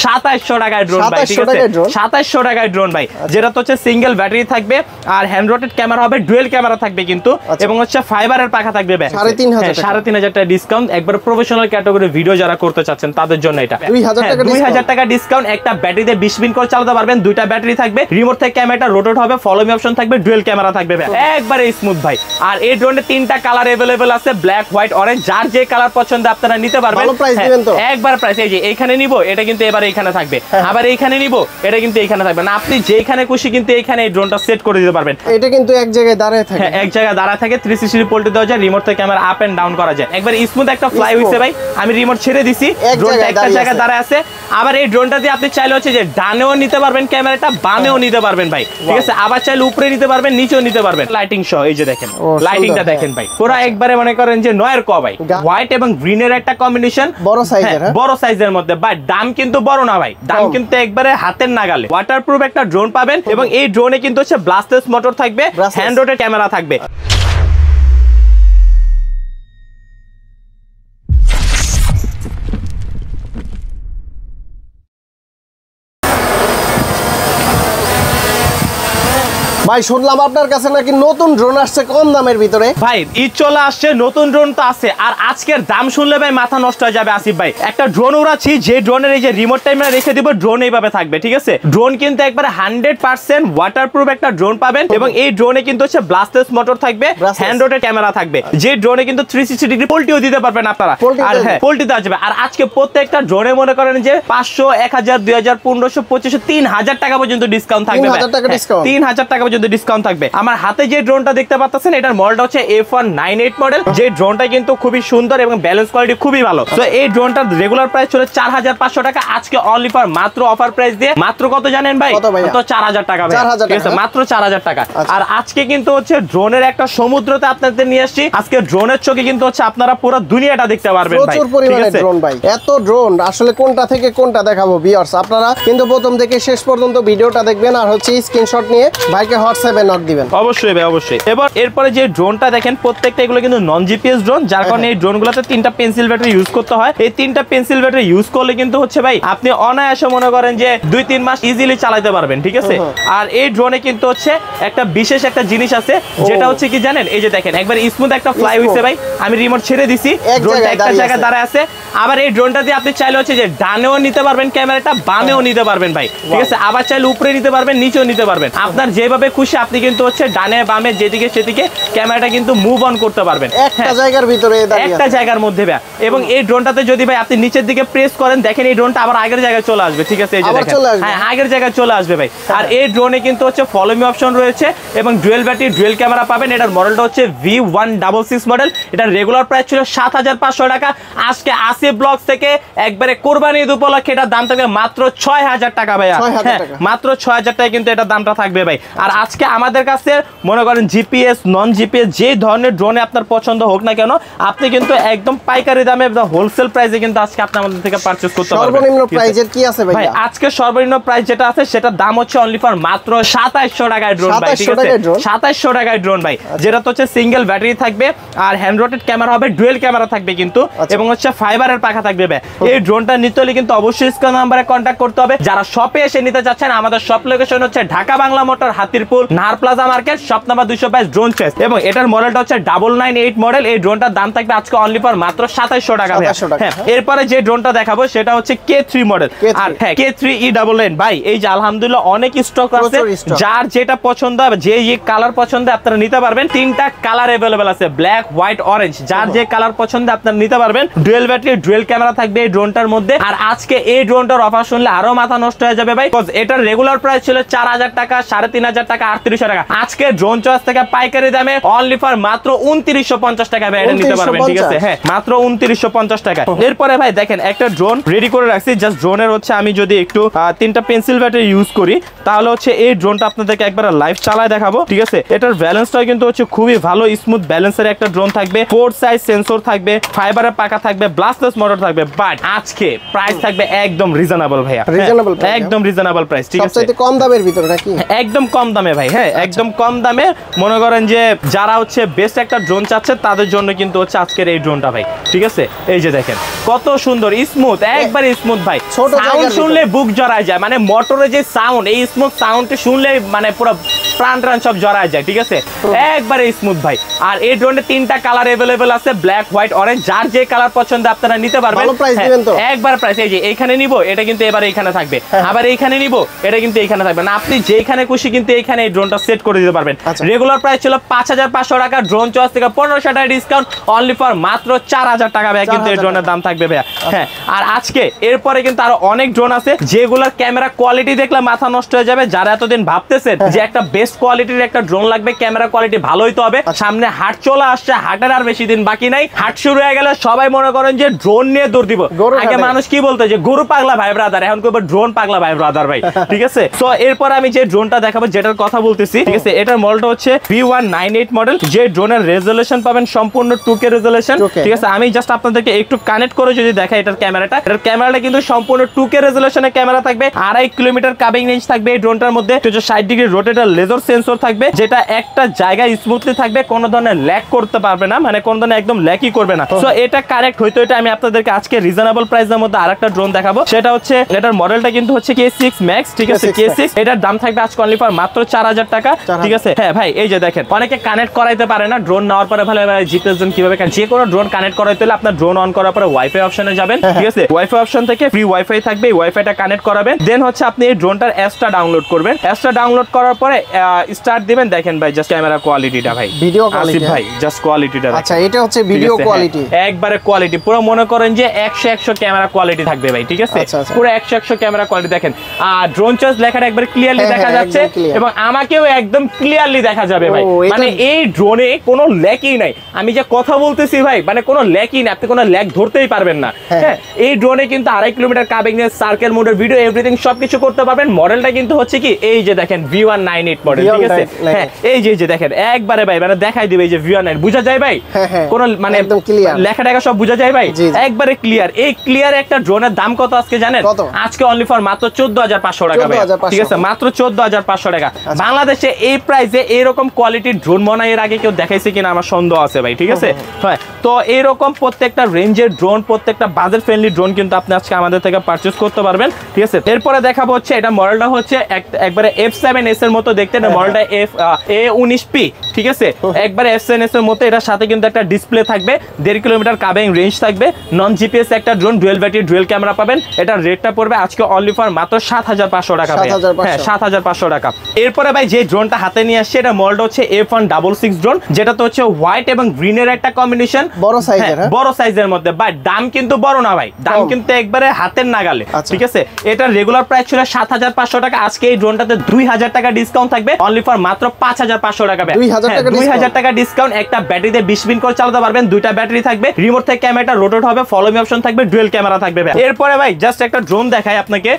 2700 টাকায় ড্রোন ভাই, ঠিক আছে 2700 টাকায় ড্রোন ভাই, যেটা তো হচ্ছে সিঙ্গেল ব্যাটারি থাকবে আর হ্যান্ড রোটেট ক্যামেরা হবে, ডুয়েল ক্যামেরা থাকবে কিন্তু, এবং হচ্ছে ফাইবারের পাখা থাকবে ভাই। 3500 টাকা ডিসকাউন্ট, একবার প্রফেশনাল ক্যাটাগরি ভিডিও যারা করতে চাচ্ছেন তাদের জন্য এটা 2000 টাকা ডিসকাউন্ট। একটা ব্যাটারিতে 20 মিনিট করে চালাতে পারবেন, দুইটা ব্যাটারি থাকবে, রিমোট থেকে ক্যামেরাটা রোটেট হবে, ফলো মি অপশন থাকবে, ডুয়েল ক্যামেরা থাকবে ভাই, একবারে স্মুথ ভাই। আর এই ড্রোনে 3টা কালার अवेलेबल আছে, ব্ল্যাক, হোয়াইট, অরেঞ্জ, যার যে কালার পছন্দ আপনারা নিতে পারবেন। ভালো প্রাইস দিবেন তো? একবার প্রাইস, এই যে এইখানে নিব এটা কিন্তু এবারে এইখানে থাকবে, আবার এইখানে নিব এটা কিন্তু এইখানে থাকবে না, আপনি যেখানে খুশি কিন্তু এইখানে এই ড্রোনটা সেট করে দিতে পারবেন। এটা কিন্তু এক জায়গায় দাঁড়ায় থাকে, এক জায়গায় দাঁড়ায় থাকে, 360 পোল্টে দেওয়া যায়, রিমোট থেকে ক্যামেরা আপ এন্ড ডাউন করা যায়, একবার স্মুথ একটা ফ্লাই হইছে ভাই। আমি রিমোট ছেড়ে দিছি, ড্রোনটা একটা জায়গায় দাঁড়ায় আছে। আবার এই ড্রোনটা দিয়ে আপনি চাইলে হচ্ছে যে ডানেও নিতে পারবেন ক্যামেরাটা, বামেও নিতে পারবেন ভাই, ঠিক আছে, আবার চাইলে উপরে নিতে পারবেন, নিচেও নিতে পারবেন। লাইটিং সহ এই যে দেখেন, লাইটিংটা দেখেন ভাই, পুরো একবারে মনে করেন যে নয়ের ক ভাই, হোয়াইট এবং গ্রিনের একটা কম্বিনেশন, বড় সাইজের, বড় সাইজের মধ্যে, বাট দাম কিন্তু বড় না ভাই, দাম কিন্তু একবারে হাতের নাগালে। ওয়াটারপ্রুফ একটা ড্রোন পাবেন, এবং এই ড্রোনে কিন্তু হচ্ছে ব্লাস্টলেস মোটর থাকবে, হ্যান্ড রোটেট ক্যামেরা থাকবে। ভাই শুনলাম আপনার কাছে নাকি নতুন ড্রোন আসছে কম দামের ভিতরে। ভাই ঈদ চলে আসছে, নতুন ড্রোন তো আছে, আর আজকের দাম শুনলে ভাই মাথা নষ্ট হয়ে যাবে। আসিফ ভাই একটা ড্রোন উড়াচ্ছি, যে ড্রোনের এই যে রিমোট টাইমটা রেখে দিব, ড্রোন এইভাবে থাকবে, ঠিক আছে। ড্রোন কিন্তু একবারে 100% ওয়াটারপ্রুফ একটা ড্রোন পাবেন, এবং এই ড্রোনে কিন্তু হচ্ছে ব্লাস্টলেস মোটর থাকবে, হ্যান্ড রোটেট ক্যামেরা থাকবে, যে ড্রোনে কিন্তু 360 ডিগ্রি পোল্টিও দিতে পারবেন আপনারা, আর হ্যাঁ পোল্টি দেওয়া যাবে। আর আজকে প্রত্যেকটা ড্রোনে মনে করেন যে 500, 1000, 2000, 1500, 2500, 3000 টাকা পর্যন্ত ডিসকাউন্ট থাকবে, 3000 টাকা পর্যন্ত ডিসকাউন্ট থাকবে। আমার হাতে যে ড্রোনটা দেখতে পাচ্ছেন, এটার মডেলটা হচ্ছে F198 মডেল, যে ড্রোনটা কিন্তু খুবই সুন্দর এবং ব্যালেন্স কোয়ালিটি খুবই ভালো। তো এই ড্রোনটার রেগুলার প্রাইস ছিল 4500 টাকা, আজকে অনলি ফর মাত্র অফার প্রাইস দিয়ে মাত্র কত জানেন ভাই? তো 4000 টাকা ভাই, ঠিক আছে, মাত্র 4000 টাকা। আর আজকে কিন্তু হচ্ছে ড্রোনের একটা সমুদ্রতে আপনাদের নিয়ে আসছি, আজকে ড্রোনের চোখে কিন্তু হচ্ছে আপনারা পুরো দুনিয়াটা দেখতে পারবেন ভাই, প্রচুর পরিমাণে ড্রোন ভাই। এত ড্রোন আসলে কোনটা থেকে কোনটা দেখাবো ভিউয়ার্স, আপনারা কিন্তু প্রথম থেকে শেষ পর্যন্ত ভিডিওটা দেখবেন, আর হচ্ছে স্ক্রিনশট নিয়ে ভাইকে হোয়াটসঅ্যাপে নক দিবেন। অবশ্যই ভাই, অবশ্যই। এবার এরপরে যে ড্রোনটা দেখেন, প্রত্যেকটা এগুলো কিন্তু নন জিপিএস ড্রোন, যার কারণে এই ড্রোনগুলোতে 3টা পেন্সিল ব্যাটারি ইউজ করতে হয়। এই 3টা পেন্সিল ব্যাটারি ইউজ করলে কিন্তু হচ্ছে ভাই আপনি অনায়াসে মনে করেন যে 2-3 মাস ইজিলি চালাতে পারবেন, ঠিক আছে। আর এই ড্রোনে কিন্তু হচ্ছে একটা বিশেষ একটা জিনিস আছে, যেটা হচ্ছে কি জানেন, এই যে দেখেন একবার স্মুথ একটা ফ্লাই হইছে ভাই, আমি রিমোট ছেড়ে দিছি, ড্রোনটা একটা জায়গায় দাঁড়ায় আছে। আবার এই ড্রোনটা দিয়ে আপনি চাইলে হচ্ছে যে ডানেও নিতে পারবেন ক্যামেরাটা, বামেও নিতে পারবেন ভাই, ঠিক আছে, আবার চাইলে উপরে নিতে পারবেন, নিচেও নিতে পারবেন, আপনার যেভাবে খুশি আপনি কিন্তু হচ্ছে ডানে বামে যেদিকে সেদিকে ক্যামেরাটা কিন্তু মুভ অন করতে পারবেন একটা জায়গার ভিতরে, একটা জায়গার মধ্যে ভাই। এবং এই ড্রোনটাতে যদি ভাই আপনি নিচের দিকে প্রেস করেন, দেখেন এই ড্রোনটা আবার আগের জায়গায় চলে আসবে, ঠিক আছে, এই যে দেখেন, হ্যাঁ আগের জায়গায় চলে আসবে ভাই। আর এই ড্রোনে কিন্তু হচ্ছে ফলো মি অপশন রয়েছে, এবং ডুয়েল ব্যাটারি, ডুয়েল ক্যামেরা পাবেন। এটার মডেলটা হচ্ছে V166 মডেল, এটার রেগুলার প্রাইস ছিল 7500 টাকা, আজকে আসিফ ব্লগস থেকে একবারে কোরবানি ঈদ উপলক্ষে এটার দাম থাকবে মাত্র 6000 টাকা ভাই, মাত্র 6000 টাকা কিন্তু এটার দামটা থাকবে ভাই। আর আজকে আমাদের কাছে মনে করেন জিপিএস, নন জিপিএস, যে ধরনের ড্রোনে আপনার পছন্দ হোক না কেন, আপনি কিন্তু একদম পাইকারি দামে হোলসেল প্রাইসে কিন্তু আজকে আপনি আমাদের থেকে পারচেজ করতে পারবেন। সর্বনিম্ন প্রাইসের কি আছে ভাই? আজকে সর্বনিম্ন প্রাইস যেটা আছে সেটার দাম হচ্ছে অনলি ফর মাত্র 2700 টাকায় ড্রোন ভাই, ঠিক আছে, 2700 টাকায় ড্রোন ভাই, যেটা তো হচ্ছে সিঙ্গেল ব্যাটারি থাকবে, আর হ্যান্ড রোটেট ক্যামেরা হবে, ডুয়েল ক্যামেরা থাকবে কিন্তু, এবং হচ্ছে ফাইবারের পাখা থাকবে ভাই। এই ড্রোনটা নিতে হলে কিন্তু অবশ্যই স্ক্রিন নাম্বারে কন্ট্যাক্ট করতে হবে। যারা শপে এসে নিতে চাচ্ছেন, আমাদের শপ লোকেশন হচ্ছে Dhaka Bangla Motor, Hatirpul, Nahar plaza market, shop number 222, drone choice, এবং এটার মডেলটা হচ্ছে 998 মডেল। এই ড্রোনটার দাম থাকবে আজকে অনলি ফর মাত্র 2700 টাকা। হ্যাঁ, এরপরে যে ড্রোনটা দেখাবো সেটা হচ্ছে K3 মডেল, আর হ্যাঁ K3E99 ভাই, এই যে আলহামদুলিল্লাহ অনেক স্টক আছে, যার যেটা পছন্দ হবে, যে কালার পছন্দ আপনারা নিতে পারবেন। 3টা কালার अवेलेबल আছে, ব্ল্যাক, হোয়াইট, অরেঞ্জ, যার যে কালার পছন্দ আপনারা নিতে পারবেন। ডুয়েল ব্যাটারি, ডুয়েল ক্যামেরা থাকবে এই ড্রোনটার মধ্যে। আর আজকে এই ড্রোনটার অফার শুনলে আরো মাথা নষ্ট হয়ে যাবে ভাই, এটার রেগুলার প্রাইস ছিল 4000 টাকা, 3500 টাকা, 3800 টাকা, আজকে ড্রোন চয়েস থেকে পাইকারি দামে অনলি ফর মাত্র 2950 টাকা ভাই এটা নিতে পারবেন, ঠিক আছে, হ্যাঁ মাত্র 2950 টাকা। এরপরে ভাই দেখেন একটা ড্রোন রেডি করে রাখছি, জাস্ট ড্রোনের হচ্ছে আমি যদি একটু 3টা পেন্সিল ব্যাটারি ইউজ করি, তাহলে হচ্ছে এই ড্রোনটা আপনাদেরকে একবার লাইভ চালায় দেখাবো, ঠিক আছে। এটার ব্যালেন্সটা কিন্তু হচ্ছে খুবই ভালো, স্মুথ ব্যালেন্সের একটা ড্রোন থাকবে, 4 সাইজ সেন্সর থাকবে, ফাইবারের পাকা থাকবে, ব্লাস্টলেস মোটর থাকবে, বাট আজকে প্রাইস থাকবে একদম রিজনেবল ভাইয়া, একদম রিজনেবল প্রাইস, ঠিক আছে, সবচেয়ে কম দামের ভিতরে নাকি, একদম কম দামে দামে ভাই, হ্যাঁ একদম কম দামে। মনে করেন যে যারা হচ্ছে বেস্ট একটা ড্রোন চাচ্ছে তাদের জন্য কিন্তু হচ্ছে আজকের এই ড্রোনটা ভাই, ঠিক আছে। এই যে দেখেন কত সুন্দর স্মুথ, একবারে স্মুথ ভাই, সাউন্ড শুনলে বুক জড়ায় যায়, মানে মোটরের যে সাউন্ড, এই স্মুথ সাউন্ডটা শুনলে মানে পুরো প্রাণ টান সব জড়ায় যায়, ঠিক আছে, একবারে স্মুথ ভাই। আর এই ড্রোনে 3টা কালার अवेलेबल আছে, ব্ল্যাক, হোয়াইট, অরেঞ্জ, যার যে কালার পছন্দ আপনারা নিতে পারবেন। ভালো প্রাইস দিবেন তো? একবার প্রাইস, এই যে এইখানে নিব এটা কিন্তু এবারে এইখানে থাকবে, আবার এইখানে নিব এটা কিন্তু এইখানে থাকবে না, আপনি যেখানে খুশি কিন্তু এইখানে এই ড্রোনটা সেট করে দিতে পারবেন। রেগুলার প্রাইস ছিল 5500 টাকা, ড্রোন চয়েস থেকে 1500 টাকা ডিসকাউন্ট, অনলি ফর মাত্র 4000 টাকা ভাই কিন্তু এই ড্রোনের দাম থাকবে ভাই। হ্যাঁ, আর আজকে এরপরে কিন্তু আরো অনেক ড্রোন আছে যেগুলোর ক্যামেরা কোয়ালিটি দেখলে মাথা নষ্ট হয়ে যাবে। যারা এতদিন ভাবতেছেন যে একটা বেস্ট কোয়ালিটির একটা ড্রোন লাগবে, ক্যামেরা কোয়ালিটি ভালো হইতে হবে, সামনে হাট চলে আসছে, হাটের আর বেশি দিন বাকি নাই, হাট শুরু হয়ে গেলে সবাই মনে করেন যে ড্রোন নিয়ে দৌড় দিব। আগে মানুষ কি বলতো যে গরু পাগলা ভাই ব্রাদার, এখন কইবো ড্রোন পাগলা ভাই ব্রাদার ভাই, ঠিক আছে। সো এরপর আমি যে ড্রোনটা দেখাবো, যেটার কথা বলতেছি, ঠিক আছে, এটার মডেলটা হচ্ছে V198 মডেল, যে ড্রোনের রেজোলিউশন পাবেন সম্পূর্ণ 2K রেজোলিউশন, ঠিক আছে। আমি জাস্ট আপনাদেরকে একটু কানেক্ট করে যদি দেখাই এটার ক্যামেরাটা, এটার ক্যামেরাটা কিন্তু সম্পূর্ণ 2K রেজোলিউশনের ক্যামেরা থাকবে, 2.5 কিলোমিটার কাবিং রেঞ্জ থাকবে এই ড্রোনটার মধ্যে, 60 ডিগ্রি রোটেটর লেজার সেন্সর থাকবে, যেটা একটা জায়গায় স্মুথলি থাকবে, কোনো ধরনের ল্যাগ করতে পারবে না, মানে কোনো ধরনের একদম ল্যাগই করবে না। সো এটা কারেক্ট হইতো, এটা আমি আপনাদেরকে আজকে রিজনেবল প্রাইসের মধ্যে আরেকটা ড্রোন দেখাবো, সেটা হচ্ছে এটার মডেলটা কিন্তু হচ্ছে K6 Max, ঠিক আছে, K6, এটার দাম থাকবে আজকে অনলি ফর মাত্র 4000 টাকা, ঠিক আছে। হ্যাঁ ভাই, এই যে দেখেন অনেকে কানেক্ট করাইতে পারে না ড্রোন নেওয়ার পরে, ভালো জিপিএস কিভাবে, যে কোনো ড্রোন কানেক্ট করাইতে হলে আপনার ড্রোন অন করার পরে ওয়াইফাই অপশনে যাবেন, ঠিক আছে, ওয়াইফাই অপশন থেকে ফ্রি ওয়াইফাই থাকবে, এই ওয়াইফাইটা কানেক্ট করাবেন, দেন হচ্ছে আপনি এই ড্রোনটার অ্যাপসটা ডাউনলোড করবেন, অ্যাপসটা ডাউনলোড করার পরে স্টার্ট দিবেন। দেখেন ভাই জাস্ট ক্যামেরা কোয়ালিটিটা ভাই, ভিডিও কোয়ালিটি ভাই, জাস্ট কোয়ালিটিটা, আচ্ছা এটা হচ্ছে ভিডিও কোয়ালিটি, একবারে কোয়ালিটি পুরো মনে করেন যে 100 ক্যামেরা কোয়ালিটি থাকবে ভাই, ঠিক আছে, পুরো 100 ক্যামেরা কোয়ালিটি। দেখেন আর ড্রোন চয়েস লেখাটা একবার ক্লিয়ারলি দেখা যাচ্ছে, এবং আমাকেও একদম ক্লিয়ারলি দেখা যাবে ভাই, মানে এই ড্রোনে কোনো ল্যাকই নাই, আমি যে কথা বলতেছি ভাই মানে কোনো ল্যাকই নাই, আপনি কোনো ল্যাক ধরতেই পারবেন না। হ্যাঁ, এই ড্রোনে কিন্তু 2.5 কিলোমিটার কাবিং রেঞ্জ, সার্কেল মোডের ভিডিও এভরিথিং সবকিছু করতে পারবেন। মডেলটা কিন্তু হচ্ছে কি এই যে দেখেন V198 মডেল, ঠিক আছে। হ্যাঁ, এই যে দেখেন একবারে ভাই মানে দেখাই দিবে এই যে V198, বুঝা যায় ভাই, কোন মানে একদম ক্লিয়ার, লেখাটা সব বুঝা যায় ভাই, একবারে ক্লিয়ার। এই ক্লিয়ার একটা ড্রোনের দাম কত আজকে জানেন? আজকে অনলি ফর মাত্র 14500 টাকা ভাই, ঠিক আছে, মাত্র 14500 টাকা। বাংলাদেশে এই প্রাইসে এরকম কোয়ালিটির ড্রোন মনে এর আগে কেউ দেখাইছে কিনা আমার সন্দেহ আছে ভাই, ঠিক আছে। হ্যাঁ, তো এইরকম প্রত্যেকটা রেঞ্জের ড্রোন, প্রত্যেকটা বাজেট ফ্রেন্ডলি ড্রোন কিন্তু আপনি আজকে আমাদের থেকে পারচেজ করতে পারবেন, ঠিক আছে। এরপরে দেখাবো হচ্ছে এটা মডেলটা হচ্ছে একবারে F7S এর মতো দেখতে, এটা মডেলটা A19P, ঠিক আছে, একবারে F7S এর মতো। এটার সাথে কিন্তু একটা ডিসপ্লে থাকবে, 1.5 কিলোমিটার কাবিং রেঞ্জ থাকবে, নন জিপিএস একটা drone, dual battery, dual camera পাবেন। এটার রেটটা পড়বে আজকে অনলি ফর মাত্র 7500 টাকা ভাই, হ্যাঁ 7500 টাকা। এরপরে ভাই যে ড্রোনটা হাতে নিয়ে আসছে, এটা মডেলটা হচ্ছে F166 ড্রোন, যেটা তো হচ্ছে হোয়াইট এবং গ্রিনের একটা কম্বিনেশন, বড় সাইজের, বড় সাইজের মধ্যে, বাট দাম কিন্তু বড় না ভাই, দাম কিন্তু একবারে হাতের নাগালে, ঠিক আছে। এটা রেগুলার প্রাইস ছিল 7500 টাকা, আজকে এই ড্রোনটাতে 2000 টাকা ডিসকাউন্ট থাকবে, অনলি ফর মাত্র 5500 টাকা ভাই, 2000 টাকা ডিসকাউন্ট। একটা ব্যাটারিতে 20 মিনিট করে চালাতে পারবেন, দুইটা ব্যাটারি থাকবে, রিমোট থেকে ক্যামেরাটা রোটেট হবে, ফলো মি অপশন থাকবে, ডুয়েল ক্যামেরা থাকবে ভাই। এরপরে ভাই জাস্ট একটা ড্রোন দেখাই আপনাকে,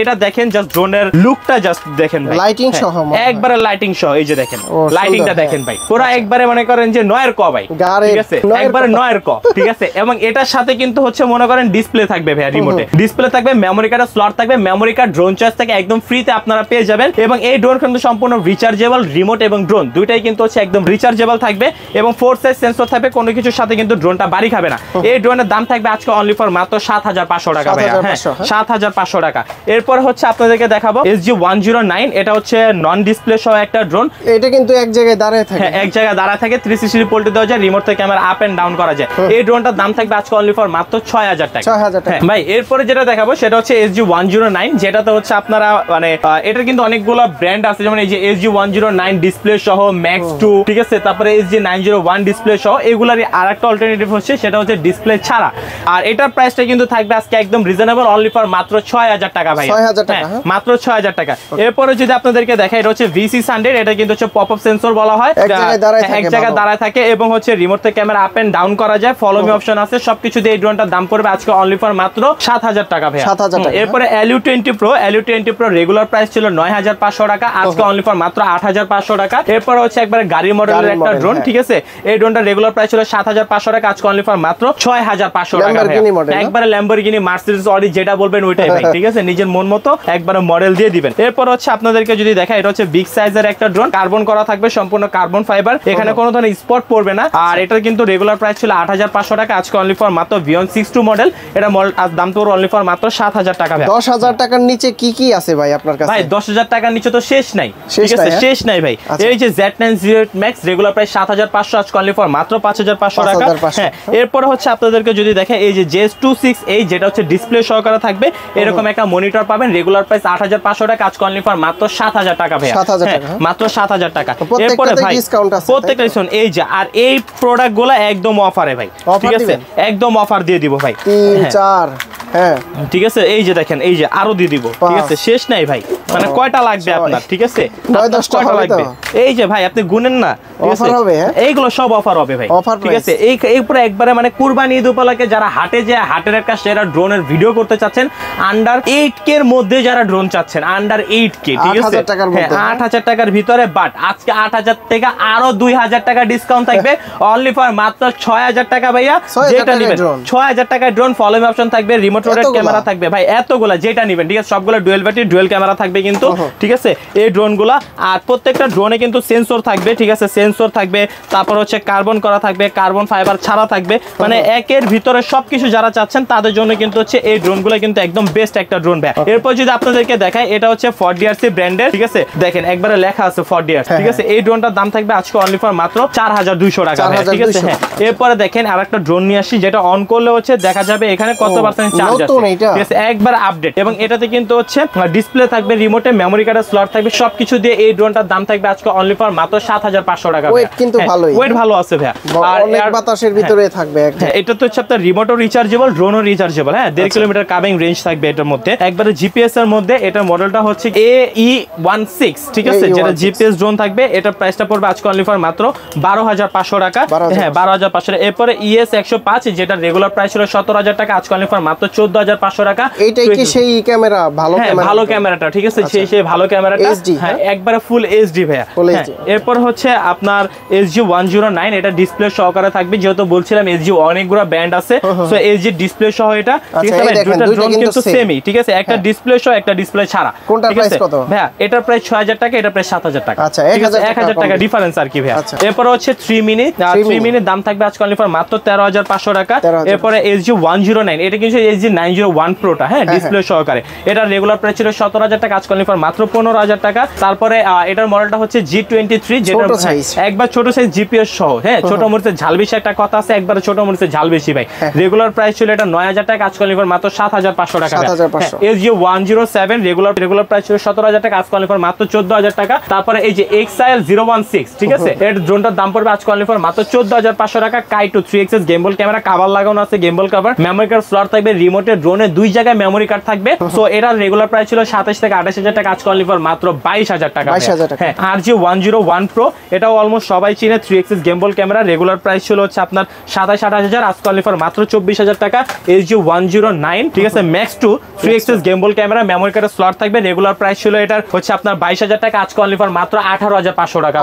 এটা দেখেন জাস্ট ড্রোনের লুকটা জাস্ট দেখেন ভাই, লাইটিং সহ, একবারে লাইটিং সহ, এই যে দেখেন লাইটিংটা দেখেন ভাই, পুরো একবারে মনে করেন যে নয়ের ক ভাই, ঠিক আছে, একবারে নয়ের ক, ঠিক আছে। এবং এটার সাথে কিন্তু হচ্ছে মনে করেন ডিসপ্লে থাকবে ভাই, রিমোটে ডিসপ্লে থাকবে, মেমোরি কার্ডের স্লট থাকবে, মেমোরি কার্ড ড্রোন চয়েস থেকে একদম ফ্রিতে আপনারা পেয়ে যাবেন। এবং এই ড্রোন কিন্তু সম্পূর্ণ রিচার্জেবল, রিমোট এবং ড্রোন দুইটাই কিন্তু হচ্ছে একদম রিচার্জেবল থাকবে, এবং 4 সাইজ সেন্সর থাকবে, কোনো কিছুর সাথে কিন্তু ড্রোনটা বাড়ি খাবে না। এই ড্রোনের দাম থাকবে আজকে অনলি ফর মাত্র 7500 টাকা ভাই, হ্যাঁ 7500 টাকা। এরপর হচ্ছে আপনাদেরকে দেখাবো SG109, এটা হচ্ছে নন ডিসপ্লে সহ একটা ড্রোন, এটা কিন্তু এক জায়গায় দাঁড়ায় থাকে, এক জায়গায় দাঁড়ায় থাকে, 360 পোল্টে দেওয়া যায়, রিমোট থেকে ক্যামেরা আপ এন্ড ডাউন করা যায়। এই ড্রোনটার দাম থাকবে আজকে অনলি ফর মাত্র 6000 টাকা, 6000 টাকা ভাই। এরপরে যেটা দেখাবো সেটা হচ্ছে SG109, যেটাতে হচ্ছে আপনারা মানে এটার কিন্তু অনেকগুলো ব্র্যান্ড আছে, যেমন এই যে SG109 ডিসপ্লে সহ, Max 2, ঠিক আছে, তারপরে SG901 ডিসপ্লে সহ, এগুলারই আরেকটা অল্টারনেটিভ হচ্ছে সেটা হচ্ছে ডিসপ্লে ছাড়া। আর এটার প্রাইসটা কিন্তু থাকবে আজকে একদম রিজনেবল, অনলি ফর মাত্র 6000 টাকা ভাই, 6000 টাকা, মাত্র 6000 টাকা। এরপরে যদি আপনাদেরকে দেখাই, এটা হচ্ছে VC100, এটা কিন্তু হচ্ছে পপ আপ সেন্সর বলা হয়, এক জায়গায় দাঁড়ায় থাকে, এবং হচ্ছে রিমোট থেকে ক্যামেরা আপ এন্ড ডাউন করা যায়, ফলো মি অপশন আছে, সবকিছু দিয়ে এই ড্রোনটার দাম পড়বে আজকে অনলি ফর মাত্র 7000 টাকা ভাই, 7000 টাকা। এরপরে LU20 Pro রেগুলার প্রাইস ছিল 9500 টাকা, আজকে অনলি ফর মাত্র 8500 টাকা। এরপর হচ্ছে একবারে গাড়ির মডেলের একটা ড্রোন, ঠিক আছে। এই ড্রোনটা রেগুলার প্রাইস ছিল 7500 টাকা, আজকে অনলি ফর মাত্র 6500 টাকা। একবারে ল্যাম্বরগিনি, মার্সিডিজ, অডি যেটা বলবেন ওইটাই ভাই, ঠিক আছে। নিজের মন মতো একবারে মডেল দিয়ে দিবেন। এরপর হচ্ছে আপনাদেরকে যদি দেখা, এটা হচ্ছে বিগ সাইজের একটা ড্রোন, কার্বন করা থাকবে, সম্পূর্ণ কার্বন ফাইবার, এখানে কোনো ধরনের স্পট পড়বে না। আর এটা কিন্তু রেগুলার প্রাইস ছিল 8500 টাকা, আজকে অনলি ফর মাত্র ভিয়ন 62 মডেল, এটা দাম তো অনলি ফর মাত্র 7000 টাকা। 10000 টাকার নিচে কি কি আছে ভাই আপনার কাছে? ভাই 10000 টাকার নিচে তো শেষ নাই, ঠিক আছে, শেষ নাই ভাই। এই যে Z908 Max রেগুলার প্রাইস 7500, আজকে অনলি ফর মাত্র 5500 টাকা। হ্যাঁ, এরপর হচ্ছে আপনাদেরকে যদি দেখে, এই যে JS268 যেটা হচ্ছে ডিসপ্লে সহকারে থাকবে, এরকম একটা মনিটর পাবেন, রেগুলার প্রাইস 8500 টাকা, আজকে অনলি ফর মাত্র 7000 টাকা ভাই, মাত্র 7000 টাকা। এরপরে ভাই প্রত্যেকটা ডিসকাউন্ট, এই যে আর এই প্রোডাক্টগুলো একদম অফারে ভাই, ঠিক আছে, একদম অফার দিয়ে দিব ভাই, 3 4 হ্যাঁ, ঠিক আছে। এই যে দেখেন, এই যে আরো দিয়ে দিব, ঠিক আছে, শেষ নাই ভাই, মানে কয়টা লাগবে আপনার, ঠিক আছে, 9-10টা লাগবে। এই যে ভাই আপনি গুনেন না, অফার হবে, এইগুলো সব অফার হবে ভাই, ঠিক আছে। এই পুরো একবারে মানে কুরবানি ঈদ উপলক্ষে যারা হাটে যে হাটের একটা সেরা ড্রোনের ভিডিও করতে চাচ্ছেন, আন্ডার 8K এর মধ্যে যারা ড্রোন চাচ্ছেন, আন্ডার 8K, ঠিক আছে, 8000 টাকার ভিতরে, বাট আজকে 8000 থেকে আরো 2000 টাকা ডিসকাউন্ট থাকবে, অনলি ফর মাত্র 6000 টাকা ভাইয়া। যেটা নেবেন 6000 টাকায় ড্রোন, ফলোইং অপশন থাকবে, রিমোট রোটেট ক্যামেরা থাকবে ভাই, এতগুলা যেটা নেবেন, ঠিক আছে, সবগুলো ডুয়েল ব্যাটারি, ডুয়েল ক্যামেরা থাকবে কিন্তু, ঠিক আছে, এই ড্রোনগুলা। আর প্রত্যেকটা ড্রোনে কিন্তু সেন্সর থাকবে, ঠিক আছে, সেন্সর থাকবে, তারপর হচ্ছে কার্বন করা থাকবে, কার্বন ফাইবার ছাড়া থাকবে, মানে একের ভিতরে সবকিছু যারা চাচ্ছেন তাদের জন্য কিন্তু হচ্ছে এই ড্রোনগুলো কিন্তু একদম বেস্ট একটা ড্রোন ভাই। এরপর যদি আপনাদেরকে দেখাই, এটা হচ্ছে FordDRC ব্র্যান্ডের, ঠিক আছে, দেখেন একবারে লেখা আছে FordDRC, ঠিক আছে। এই ড্রোনটার দাম থাকবে আজকে অনলি ফর মাত্র 4200 টাকা, ঠিক আছে। হ্যাঁ, এরপরে দেখেন আরেকটা ড্রোন নিয়ে আসি, যেটা অন করলে হচ্ছে দেখা যাবে এখানে কত পার্সেন্ট চার্জ আছে, ঠিক আছে, একবার আপডেট। এবং এটাতে কিন্তু হচ্ছে ডিসপ্লে থাকবে, রিমোটে মেমোরি কার্ডের স্লট থাকবে, সবকিছু দিয়ে এই ড্রোনটার দাম থাকবে আজকে অনলি ফর মাত্র 7500 টাকা। ওয়েট কিন্তু ভালোই, ওয়েট ভালো আছে ভাই, আর অনেক বাতাসের ভিতরে থাকবে একটা। এটা তো হচ্ছে আপনার রিমোটও রিচার্জেবল, ড্রোনও রিচার্জেবল, হ্যাঁ, 1.5 কিলোমিটার কাবিং রেঞ্জ থাকবে এটার মধ্যে, একবারে জিপিএস এর মধ্যে। এটার মডেলটা হচ্ছে AE16, ঠিক আছে, যেটা জিপিএস ড্রোন থাকবে, এটার প্রাইসটা পড়বে আজকে অনলি ফর মাত্র 12500 টাকা, হ্যাঁ 12500। এরপরে ES105 যেটা রেগুলার প্রাইস ছিল 17000 টাকা, আজকে অনলি ফর মাত্র 14500 টাকা। এইটাই কি সেই ক্যামেরা? ভালো ক্যামেরা, ভালো ক্যামেরাটা, ঠিক আছে, সেই ভালো ক্যামেরাটা, হ্যাঁ একবারে ফুল এইচডি ভাইয়া। এরপর হচ্ছে আপনার SG109, এটা ডিসপ্লে সহকারে থাকবে, যেহেতু বলছিলাম SG অনেকগুলো ব্র্যান্ড আছে, সো SG ডিসপ্লে সহ এটা, ঠিক আছে, দুটো ড্রোন কিন্তু সেমই, ঠিক আছে, একটা ডিসপ্লে সহ একটা ডিসপ্লে ছাড়া। কোনটার প্রাইস কত ভাইয়া? এটার প্রাইস 6000 টাকা, এটার প্রাইস 7000 টাকা, আচ্ছা 1000 টাকা ডিফারেন্স আর কি ভাইয়া। এরপর হচ্ছে 3 মিনি, 3 মিনির দাম থাকবে আজকে অনলি ফর মাত্র 13500 টাকা। এরপরে SG109, এটা কিন্তু SG901 প্রোটা, হ্যাঁ, ডিসপ্লে সহকারে, এটা রেগুলার প্রাইস ছিল 17000 টাকা, আজকে অনলি ফর মাত্র 15000 টাকা। তারপরে এটার মডেলটা হচ্ছে G23, যেটা একবার ছোট সাইজ জিপিএস সহ, হ্যাঁ, ছোট মরিচের ঝাল বেশি একটা কথা আছে, একবার ছোট মরিচের ঝাল বেশি ভাই। রেগুলার প্রাইস ছিল এটা 9000 টাকা, আজকে অনলি ফর মাত্র 7500 টাকা। SG107 রেগুলার প্রাইস ছিল 17000 টাকা, আজকে অনলি ফর মাত্র 14000 টাকা। তারপরে এই যে XIL016, ঠিক আছে, এর ড্রোনটার দাম পড়বে আজকে অনলি ফর মাত্র 14500 টাকা। Kaito 3XS গেমবল ক্যামেরা, কভার লাগানো আছে, গেমবল কভার, মেমোরি কার্ড স্লট থাকবে, রিমোটে ড্রোনে দুই জায়গায় মেমোরি কার্ড থাকবে। সো এটা রেগুলার প্রাইস ছিল 27 থেকে 28000 টাকা, আজকে অনলি ফর মাত্র 22000 টাকা। হ্যাঁ, RG101 Pro, এটাও অলমোস্ট সবাই চিনে, 3XS গেমবল ক্যামেরা, রেগুলার প্রাইস ছিল হচ্ছে আপনার 27-28000, আজকে অনলি ফর মাত্র 24000 টাকা। SG109, ঠিক আছে, Max 2 3XS গেমবল ক্যামেরা, মেমোরি কার্ডের স্লট থাকবে, রেগুলার প্রাইস ছিল এটার হচ্ছে আপনার 22000 টাকা, আজকে অনলি ফর মাত্র 18500 টাকা,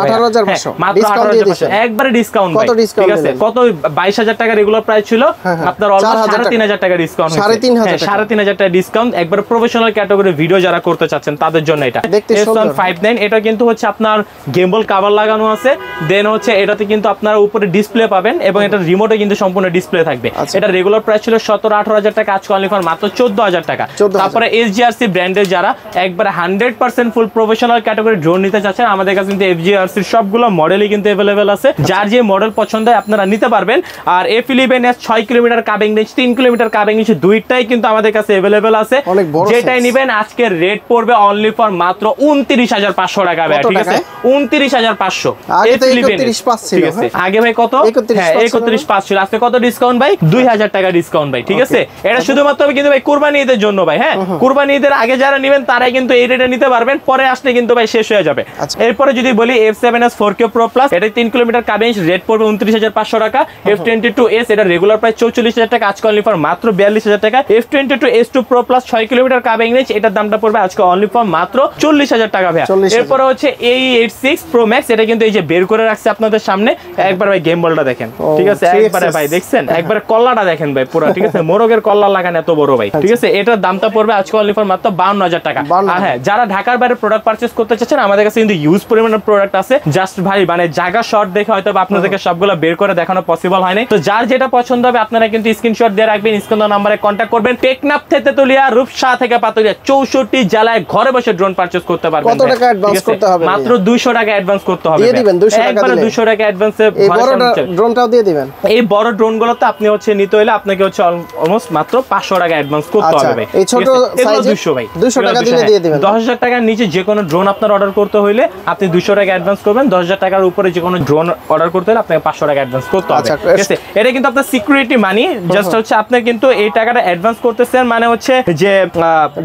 মাত্র 18500, একবারে ডিসকাউন্ট ভাই, ঠিক আছে। কত 22000 টাকা রেগুলার প্রাইস ছিল, আপনার অলমোস্ট 3500 টাকা ডিসকাউন্ট, 3500 টাকা ডিসকাউন্ট, একবার প্রফেশনাল ক্যাটাগরি ভিডিও যারা করতে চাচ্ছেন তাদের জন্য এটা। S159, এটা কিন্তু হচ্ছে আপনার গেমবল কভার লাগানো আছে, দেন হচ্ছে এটাতে কিন্তু আপনার উপরে ডিসপ্লে পাবেন, এবং এটা রিমোটে কিন্তু সম্পূর্ণ ডিসপ্লে থাকবে। এটা রেগুলার প্রাইস ছিল 17-18 টাকা, আজকে অনলি ফর মাত্র 14000 টাকা। তারপরে SGRC ব্র্যান্ডের যারা একবারে 100% ফুল প্রফেশনাল ক্যাটাগরি ড্রোন নিতে চাচ্ছেন, আমাদের কাছে কিন্তু SGRC সবগুলো মডেলই কিন্তু अवेलेबल আছে, যার যে মডেল পছন্দ হয় আপনারা নিতে পারবেন। আর F11S 6 কিলোমিটার কাবিং রেঞ্জ, 3 কিলোমিটার কাবিং রেঞ্জ, দুইটাই কিন্তু আমাদের কাছে अवेलेबल আছে। যেটাই নেবেন আজকে রেট পড়বে অনলি ফর মাত্র 29500 টাকা ভাই, ঠিক আছে, 29500। আগে তো 31500 ছিল, আগে ভাই কত? হ্যাঁ 31500 ছিল, আজকে কত ডিসকাউন্ট ভাই? 2000 টাকা ডিসকাউন্ট ভাই, ঠিক আছে। এটা শুধুমাত্র কিন্তু ভাই কুরবানি ঈদের জন্য ভাই, হ্যাঁ, কুরবানি ঈদের আগে যারা নেবেন তারাই কিন্তু এই রেটে নিতে পারবেন, পরে আসলে কিন্তু ভাই শেষ হয়ে যাবে। এরপরে যদি বলি F7S 4K Pro Plus, এটা 3 কিলোমিটার কাবিং রেট পড়বে 29500 টাকা। F22S, এটা রেগুলার প্রাইস 44000 টাকা, আজকে অনলি ফর মাত্র 42000 টাকা। F22S2 Pro Plus 6 কিলোমিটার কাবিং রেঞ্জ, এটার দামটা পড়বে আজকে অনলি অনলি ফর মাত্র 40,000 টাকা ভাই। এরপরে হচ্ছে A86 Pro Max, এটা কিন্তু এই যে বের করে রাখছে আপনাদের সামনে। একবার ভাই গেম বলটা দেখেন, ঠিক আছে, একবারে ভাই দেখছেন, একবারে কল্লাটা দেখেন ভাই পুরো, ঠিক আছে, মোরগের কল্লা লাগান এত বড় ভাই, ঠিক আছে। এটার দামটা পড়বে আজকে অনলি ফর মাত্র 52,000 টাকা। আর হ্যাঁ, যারা ঢাকার বাইরে প্রোডাক্ট পারচেজ করতে চাচ্ছেন, আমাদের কাছে কিন্তু ইউজ পরিমাণের প্রোডাক্ট আছে। জাস্ট ভাই মানে জায়গা শর্ট দেখে হয়তো আপনাদেরকে সবগুলো বের করে দেখানো পসিবল হয় নাই। তো যার যেটা পছন্দ হবে আপনারা কিন্তু স্ক্রিনশট দিয়ে রাখবেন, স্ক্রিন নাম্বারে কন্ট্যাক্ট করবেন। টেকনাফ থেকে তেতুলিয়া, রূপসা থেকে পাতুলিয়া 64 জেলায় ঘরে বসে ড্রোন পারচেজ করতে পারবেন। কত টাকা অ্যাডভান্স করতে হবে? মাত্র 200 টাকা অ্যাডভান্স করতে হবে। দিয়ে দিবেন 200 টাকা একবারে দিলে 200 টাকা অ্যাডভান্সে এই বড় ড্রোনটাও দিয়ে দিবেন। এই বড় ড্রোনগুলোতে আপনি হচ্ছে নিতে হলে আপনাকে হচ্ছে অলমোস্ট মাত্র 500 টাকা অ্যাডভান্স করতে হবে ভাই। এই ছোট সাইজে 200 ভাই, 200 টাকা দিলে দিয়ে দিবেন। 10,000 টাকার নিচে যে কোনো ড্রোন আপনার অর্ডার করতে হলে আপনি 200 টাকা অ্যাডভান্স করবেন। 10,000 টাকার উপরে যে কোনো ড্রোন অর্ডার করতে হলে আপনাকে 500 টাকা অ্যাডভান্স করতে হবে, ঠিক আছে। এটা কিন্তু আপনার সিকিউরিটি মানি, জাস্ট হচ্ছে আপনি কিন্তু এই টাকাটা অ্যাডভান্স করতেছেন, মানে হচ্ছে যে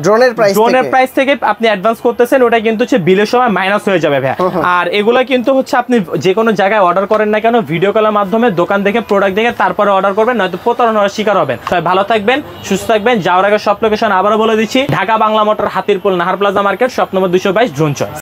ড্রোনের প্রাইস থেকে আপনি অ্যাডভান্স করতেছেন, ওটা কিন্তু হচ্ছে বিলের সময় মাইনাস হয়ে যাবে ভাই। আর এগুলা কিন্তু হচ্ছে আপনি যে কোনো জায়গায় অর্ডার করেন না কেন, ভিডিও কলের মাধ্যমে দোকান দেখে প্রোডাক্ট দেখে তারপরে অর্ডার করবেন, নয়তো প্রতারণার শিকার হবেন। সবাই ভালো থাকবেন, সুস্থ থাকবেন। যাওয়ার আগে সব লোকেশন আবারও বলে দিচ্ছি, Dhaka Bangla Motor, Hatirpul, Nahar plaza market, shop number 222, drone choice.